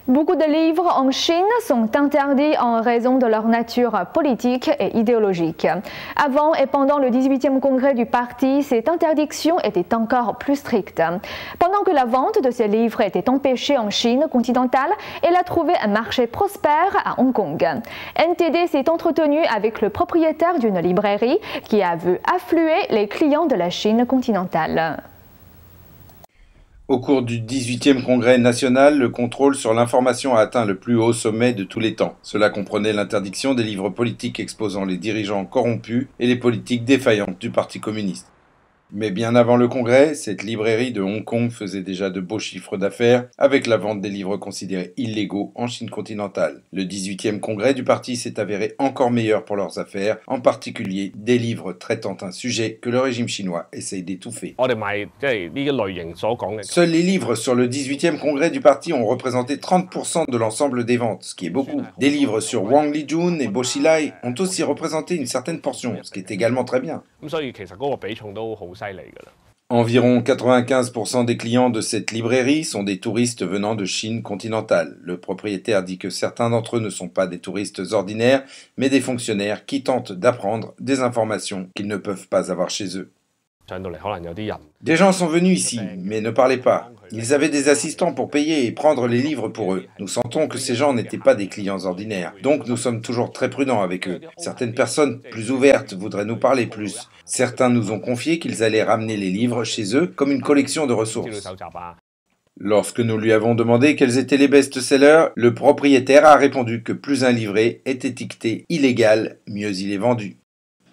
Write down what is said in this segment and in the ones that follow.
Beaucoup de livres en Chine sont interdits en raison de leur nature politique et idéologique. Avant et pendant le 18e congrès du parti, cette interdiction était encore plus stricte. Pendant que la vente de ces livres était empêchée en Chine continentale, elle a trouvé un marché prospère à Hong Kong. NTD s'est entretenu avec le propriétaire d'une librairie qui a vu affluer les clients de la Chine continentale. Au cours du 18e congrès national, le contrôle sur l'information a atteint le plus haut sommet de tous les temps. Cela comprenait l'interdiction des livres politiques exposant les dirigeants corrompus et les politiques défaillantes du Parti communiste. Mais bien avant le congrès, cette librairie de Hong Kong faisait déjà de beaux chiffres d'affaires avec la vente des livres considérés illégaux en Chine continentale. Le 18e congrès du parti s'est avéré encore meilleur pour leurs affaires, en particulier des livres traitant un sujet que le régime chinois essaye d'étouffer. Seuls les livres sur le 18e congrès du parti ont représenté 30% de l'ensemble des ventes, ce qui est beaucoup. Des livres sur Wang Lijun et Bo Xilai ont aussi représenté une certaine portion, ce qui est également très bien. Environ 95% des clients de cette librairie sont des touristes venant de Chine continentale. Le propriétaire dit que certains d'entre eux ne sont pas des touristes ordinaires, mais des fonctionnaires qui tentent d'apprendre des informations qu'ils ne peuvent pas avoir chez eux. Des gens sont venus ici, mais ne parlaient pas. Ils avaient des assistants pour payer et prendre les livres pour eux. Nous sentons que ces gens n'étaient pas des clients ordinaires, donc nous sommes toujours très prudents avec eux. Certaines personnes plus ouvertes voudraient nous parler plus. Certains nous ont confié qu'ils allaient ramener les livres chez eux comme une collection de ressources. Lorsque nous lui avons demandé quels étaient les best-sellers, le propriétaire a répondu que plus un livret est étiqueté illégal, mieux il est vendu.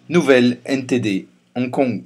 Nouvelle NTD, Hong Kong.